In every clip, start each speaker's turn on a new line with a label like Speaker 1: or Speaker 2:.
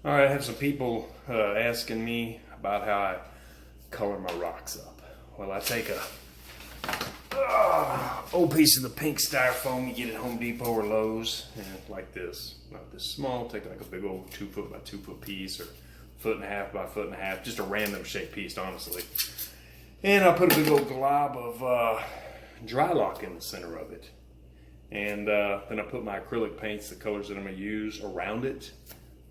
Speaker 1: All right, I have some people asking me about how I color my rocks up. Well, I take a old piece of the pink styrofoam you get at Home Depot or Lowe's, and like this, not this small. Take like a big old 2 foot by 2 foot piece, or 1.5 by 1.5 foot, just a random shaped piece, honestly. And I put a big old glob of Drylok in the center of it, and then I put my acrylic paints, the colors that I'm gonna use, around it,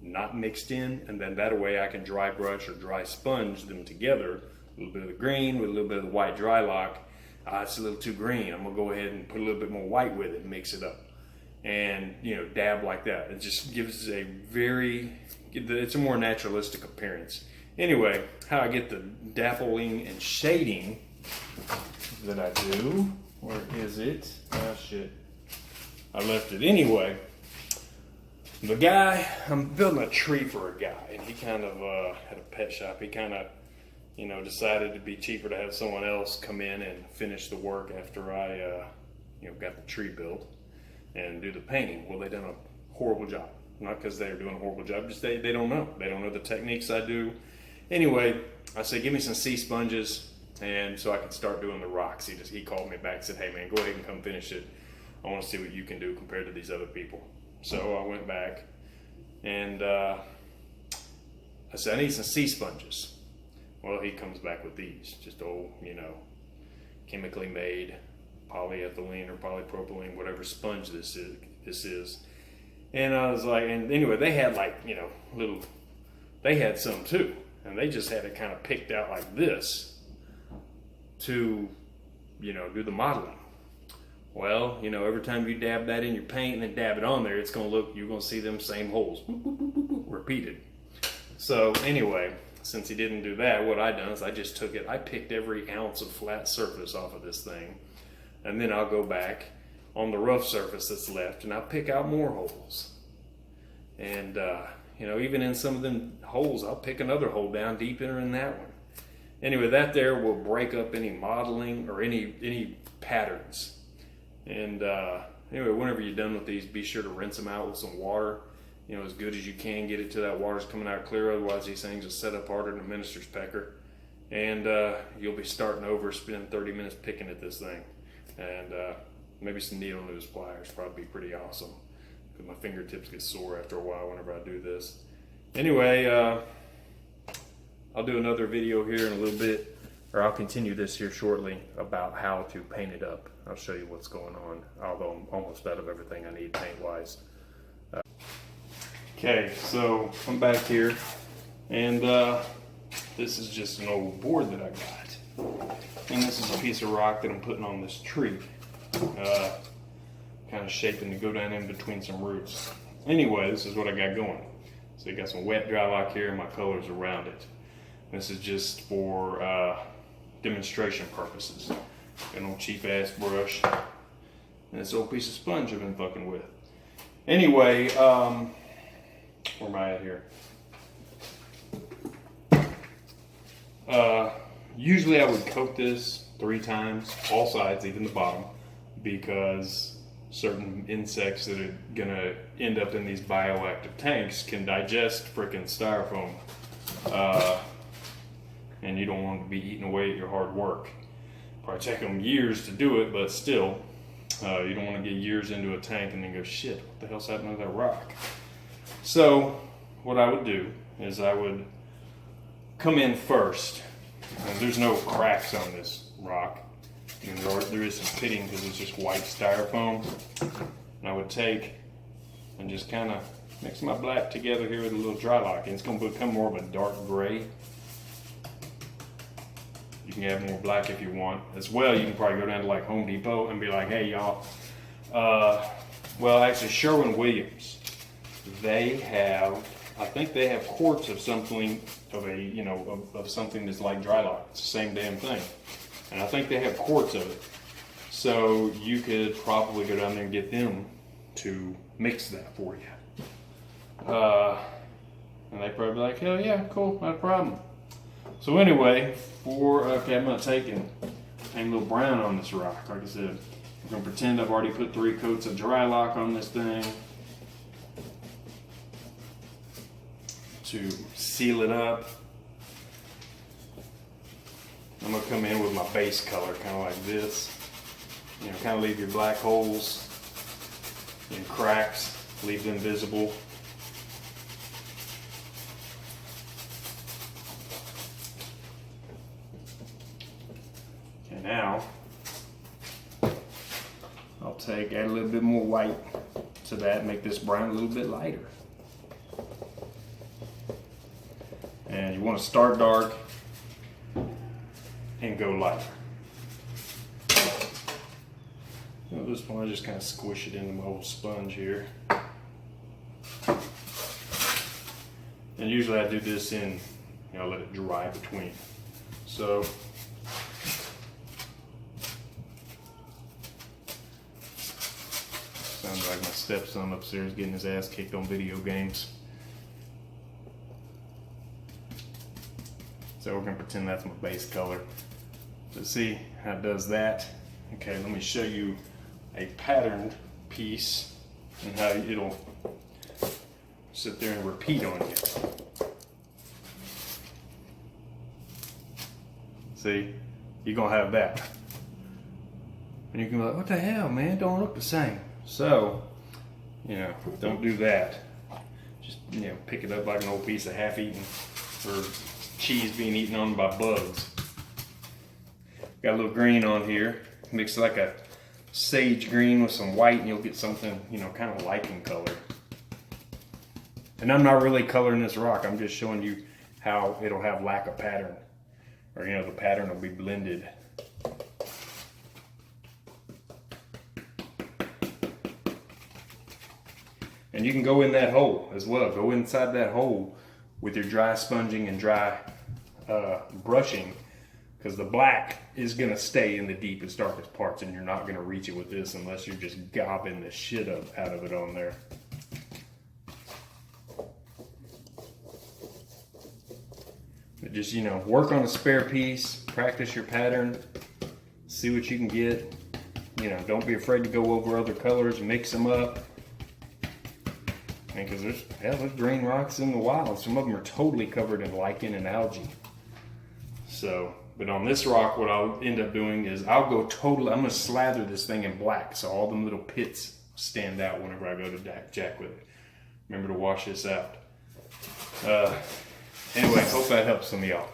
Speaker 1: not mixed in, and then that way I can dry brush or dry sponge them together. A little bit of the green with a little bit of the white Drylok. It's a little too green. I'm gonna go ahead and put a little bit more white with it and mix it up, and dab like that. It just gives it's a more naturalistic appearance. Anyway, how I get the dappling and shading that I do. Where is it? Oh shit, I left it. Anyway, the guy, I'm building a tree for a guy, and he kind of had a pet shop. He kind of, decided it'd be cheaper to have someone else come in and finish the work after I, got the tree built and do the painting. Well, they done a horrible job. Not because they're doing a horrible job, just they don't know. They don't know the techniques I do. Anyway, I said, give me some sea sponges, and so I could start doing the rocks. He called me back and said, hey man, go ahead and come finish it. I want to see what you can do compared to these other people. So I went back and I said, I need some sea sponges. Well, he comes back with these, just old, chemically made polyethylene or polypropylene, whatever sponge this is. And I was like, and anyway, they had they had some too. And they just had it kind of picked out like this to, do the modeling. Well, every time you dab that in your paint and then dab it on there, you're going to see them same holes repeated. So anyway, since he didn't do that, what I done is I just I picked every ounce of flat surface off of this thing, and then I'll go back on the rough surface that's left and I'll pick out more holes. And, even in some of them holes, I'll pick another hole down deeper in that one. Anyway, that there will break up any modeling or any patterns. And anyway, whenever you're done with these, be sure to rinse them out with some water, as good as you can. Get it till that water's coming out clear. Otherwise, these things will set up harder than a minister's pecker. And you'll be starting over, spending 30 minutes picking at this thing. And maybe some needle nose pliers, probably be pretty awesome. Because my fingertips get sore after a while whenever I do this. Anyway, I'll do another video here in a little bit, or I'll continue this here shortly about how to paint it up. I'll show you what's going on, although I'm almost out of everything I need paint-wise. Okay, so I'm back here, and this is just an old board that I got. And this is a piece of rock that I'm putting on this tree. Kind of shaping to go down in between some roots. Anyway, this is what I got going. So you got some wet Drylok here and my colors around it. This is just for demonstration purposes. Got an old cheap ass brush and this old piece of sponge I've been fucking with. Anyway, where am I at here? Usually I would coat this 3 times, all sides, even the bottom, because certain insects that are gonna end up in these bioactive tanks can digest frickin' styrofoam. And you don't want to be eating away at your hard work. Probably take them years to do it, but still, you don't want to get years into a tank and then go, shit, what the hell's happening to that rock? So, what I would do is I would come in first. And there's no cracks on this rock. And there is some pitting because it's just white styrofoam. And I would take and just kind of mix my black together here with a little Drylok, and it's going to become more of a dark gray. You can add more black if you want. As well, you can probably go down to like Home Depot and be like, hey y'all, well actually Sherwin-Williams, I think they have quarts of something of something that's like Drylok. It's the same damn thing. And I think they have quarts of it. So you could probably go down there and get them to mix that for you. And they'd probably be like, hell yeah, cool, not a problem. So anyway, I'm going to take and paint a little brown on this rock. Like I said, I'm going to pretend I've already put 3 coats of Drylok on this thing to seal it up, I'm gonna come in with my base color, kind of like this. You know, kind of leave your black holes and cracks, leave them visible. Okay, now I'll add a little bit more white to that, make this brown a little bit lighter. And you want to start dark and go lighter. At this point, I just kind of squish it into my old sponge here. And usually I do this in, you know, let it dry between. So, sounds like my stepson upstairs getting his ass kicked on video games. So we're gonna pretend that's my base color. So see how it does that? Okay, let me show you a patterned piece and how it'll sit there and repeat on you. See, you're gonna have that. And you can be like, what the hell, man? It don't look the same. So, you know, don't do that. Just, you know, pick it up like an old piece of half-eaten or cheese being eaten on by bugs. Got a little green on here. Mix like a sage green with some white and you'll get something, you know, kind of lichen color. And I'm not really coloring this rock. I'm just showing you how it'll have lack of pattern. Or, you know, the pattern will be blended. And you can go in that hole as well. Go inside that hole with your dry sponging and dry brushing, because the black is going to stay in the deepest, darkest parts, and you're not going to reach it with this unless you're just gobbing the shit out of it on there. But just, you know, work on a spare piece, practice your pattern, see what you can get. You know, don't be afraid to go over other colors, mix them up. Because there's green rocks in the wild. Some of them are totally covered in lichen and algae. So, but on this rock, what I'll end up doing is I'm going to slather this thing in black so all the little pits stand out whenever I go to jack with it. Remember to wash this out. Anyway, hope that helps some of y'all.